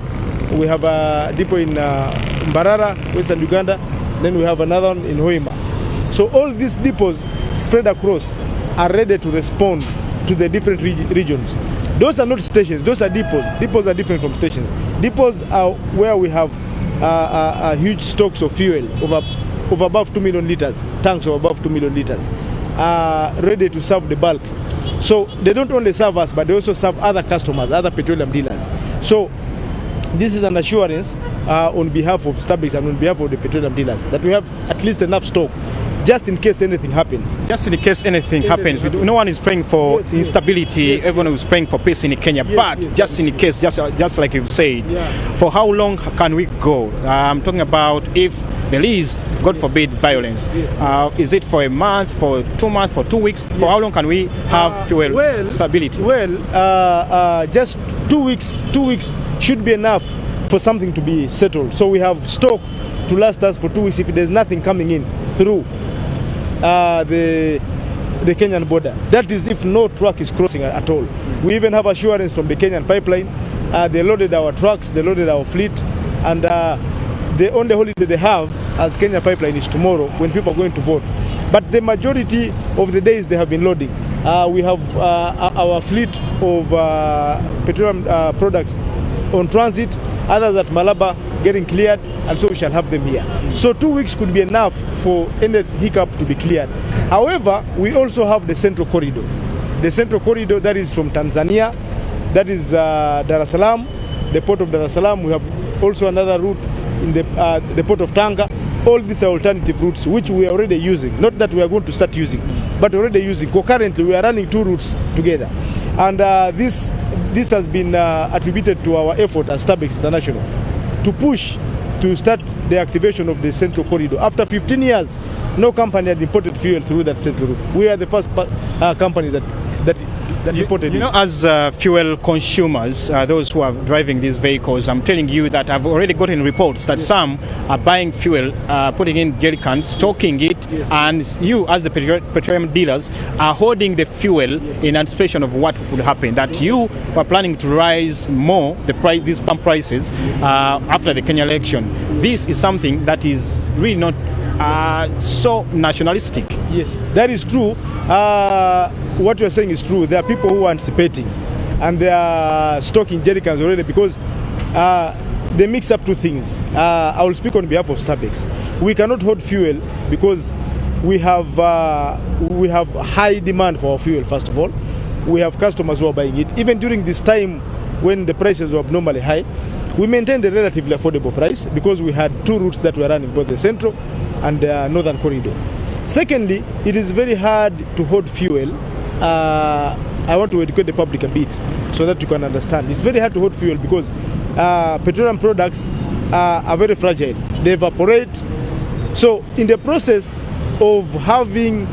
E: we have a depot in Mbarara, Western Uganda, then we have another one in Hoima. So all these depots spread across are ready to respond to the different regions. Those are not stations, those are depots. Depots are different from stations. Depots are where we have huge stocks of fuel of above 2 million liters, tanks of above 2 million liters, ready to serve the bulk. So they don't only serve us, but they also serve other customers, other petroleum dealers. So this is an assurance on behalf of Starbucks and on behalf of the petroleum dealers that we have at least enough stock just in case anything happens.
D: Just in case anything happens. No one is praying for instability. Everyone is praying for peace in Kenya. But just in case, just like you've said, for how long can we go? I'm talking about if there is, God forbid, violence. Is it for a month, for 2 months, for 2 weeks? For how long can we have fuel stability?
E: Well, just 2 weeks. 2 weeks should be enough for something to be settled. So we have stock to last us for 2 weeks if there's nothing coming in through the Kenyan border. That is if no truck is crossing at all. We even have assurance from the Kenyan pipeline. They loaded our trucks, they loaded our fleet, and the only holiday they have as Kenya pipeline is tomorrow when people are going to vote. But the majority of the days they have been loading. We have our fleet of petroleum products on transit, others at Malaba getting cleared, and so we shall have them here. So 2 weeks could be enough for any hiccup to be cleared. However, we also have the central corridor. The central corridor that is from Tanzania, that is Dar es Salaam, the port of Dar es Salaam. We have also another route in the port of Tanga. All these are alternative routes which we are already using. Not that we are going to start using, but already using. Concurrently, we are running 2 routes together. And this has been attributed to our effort as Starbucks International to push to start the activation of the central corridor. After 15 years, no company had imported fuel through that central route. We are the first company that imported.
D: You know, as fuel consumers, those who are driving these vehicles, I'm telling you that I've already gotten reports that some are buying fuel, putting in jerry cans, stocking it, and you, as the petroleum dealers, are holding the fuel in anticipation of what would happen. That you are planning to rise more these pump prices after the Kenya election. This is something that is really not so nationalistic.
E: Yes, that is true. What you're saying is true. There are people who are anticipating and they are stocking jerry cans already because they mix up 2 things. I will speak on behalf of Starbucks. We cannot hold fuel because we have high demand for our fuel. First of all, we have customers who are buying it. Even during this time when the prices were abnormally high, we maintained a relatively affordable price because we had 2 routes that were running, both the central and the northern corridor. Secondly, it is very hard to hold fuel. I want to educate the public a bit so that you can understand. It's very hard to hold fuel because petroleum products are very fragile. They evaporate. So in the process of having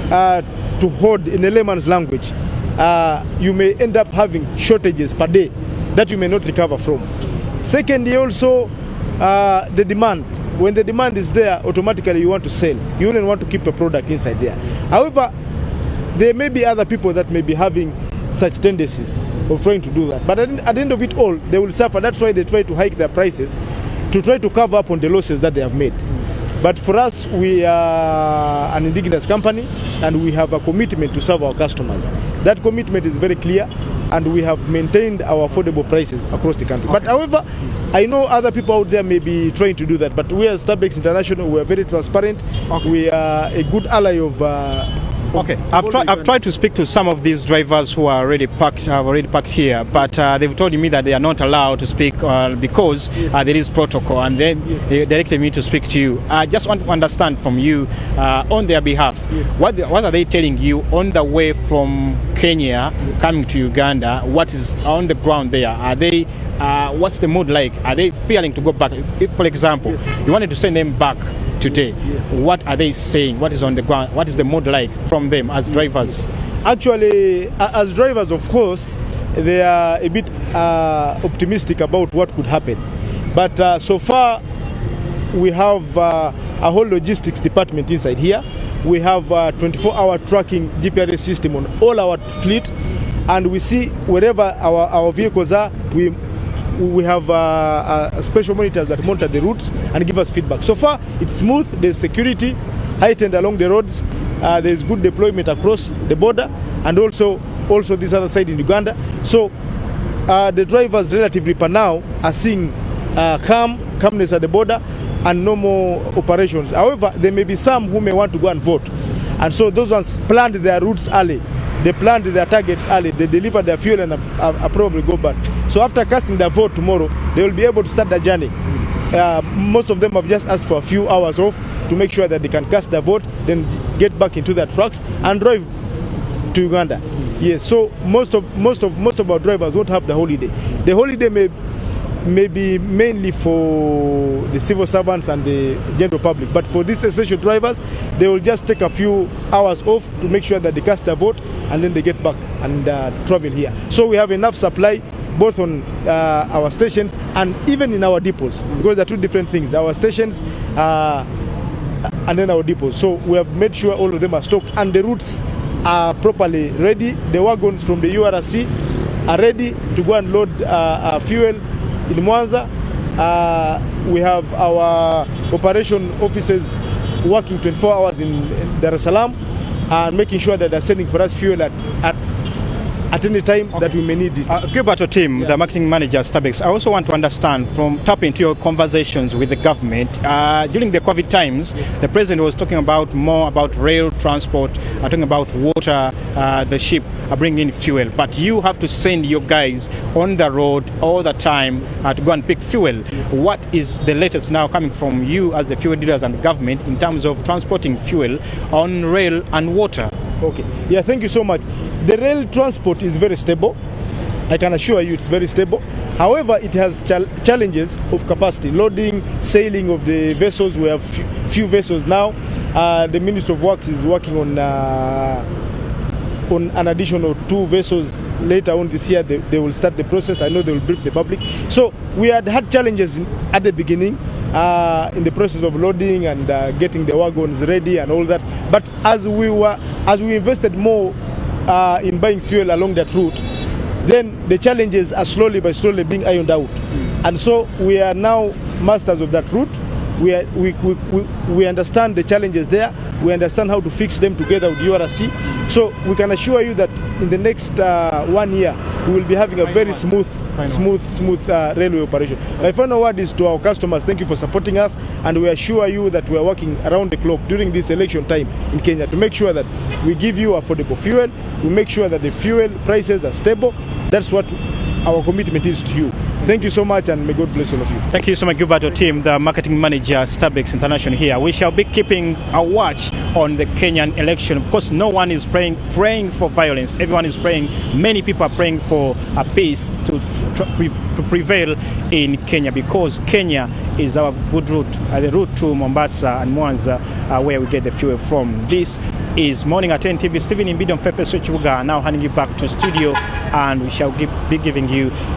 E: to hold in a layman's language, you may end up having shortages per day that you may not recover from. Secondly, also the demand. When the demand is there, automatically you want to sell. You wouldn't want to keep a product inside there. However, there may be other people that may be having such tendencies of trying to do that. But at the end of it all, they will suffer. That's why they try to hike their prices to try to cover up on the losses that they have made. But for us, we are an indigenous company and we have a commitment to serve our customers. That commitment is very clear and we have maintained our affordable prices across the country. But however, I know other people out there may be trying to do that, but we as Starbucks International, we are very transparent. We are a good ally of
D: Okay, I've tried to speak to some of these drivers who are already parked here, but they've told me that they are not allowed to speak because there is protocol, and then they directed me to speak to you. I just want to understand from you on their behalf, what are they telling you on the way from Kenya coming to Uganda? What is on the ground there? Are they what's the mood like? Are they feeling to go back? If for example, you wanted to send them back today, what are they saying? What is on the ground? What is the mood like from them as drivers?
E: Actually, as drivers, of course, they are a bit optimistic about what could happen. But so far, we have a whole logistics department inside here. We have a 24-hour tracking GPS system on all our fleet, and we see wherever our vehicles are, we have special monitors that monitor the routes and give us feedback. So far, it's smooth. There's security heightened along the roads. There's good deployment across the border, and also this other side in Uganda. So the drivers relatively per now are seeing calmness at the border and no more operations. However, there may be some who may want to go and vote, and so those ones planned their routes early. They planned their targets early. They delivered their fuel and are probably go back. So after casting their vote tomorrow, they will be able to start their journey. Most of them have just asked for a few hours off to make sure that they can cast their vote, then get back into their trucks and drive to Uganda. Yes. So most of our drivers won't have the holiday. The holiday may be mainly for the civil servants and the general public, but for these essential drivers, they will just take a few hours off to make sure that they cast their vote, and then they get back and travel here. So we have enough supply both on our stations and even in our depots, because there are two different things: our stations and then our depots. So we have made sure all of them are stocked and the routes are properly ready. The wagons from the URC are ready to go and load fuel in Mwanza. We have our operation officers working 24 hours in Dar es Salaam and making sure that they're sending for us fuel at any time that we may need it.
D: Gilbert Otim, the marketing manager at Starbucks, I also want to understand, from tapping into your conversations with the government, during the COVID times, the president was talking more about rail transport, talking about water, the ship bringing in fuel, but you have to send your guys on the road all the time to go and pick fuel. What is the latest now coming from you as the fuel dealers and the government in terms of transporting fuel on rail and water?
E: Okay. Yeah, thank you so much. The rail transport is very stable. I can assure you it's very stable. However, it has challenges of capacity, loading, sailing of the vessels. We have few vessels now. The Ministry of Works is working on an additional 2 vessels later on this year. They will start the process. I know they will brief the public. So we had challenges at the beginning in the process of loading and getting the wagons ready and all that. But as we invested more in buying fuel along that route, then the challenges are slowly being ironed out. And so we are now masters of that route. We understand the challenges there. We understand how to fix them together with URC. So we can assure you that in the next 1 year, we will be having a very smooth railway operation. My final word is to our customers: thank you for supporting us, and we assure you that we are working around the clock during this election time in Kenya to make sure that we give you affordable fuel. We make sure that the fuel prices are stable. That's what our commitment is to you. Thank you so much, and may God bless all of you.
D: Thank you so much, Gilbert Otim, the marketing manager, Starbucks International here. We shall be keeping a watch on the Kenyan election. Of course, no one is praying for violence. Everyone is praying. Many people are praying for a peace to prevail in Kenya, because Kenya is our good route, the route to Mombasa and Mwanza, where we get the fuel from. This is Morning at NTV. Stephen Imbidon Fefe Sochibuga now handing you back to studio, and we shall be giving you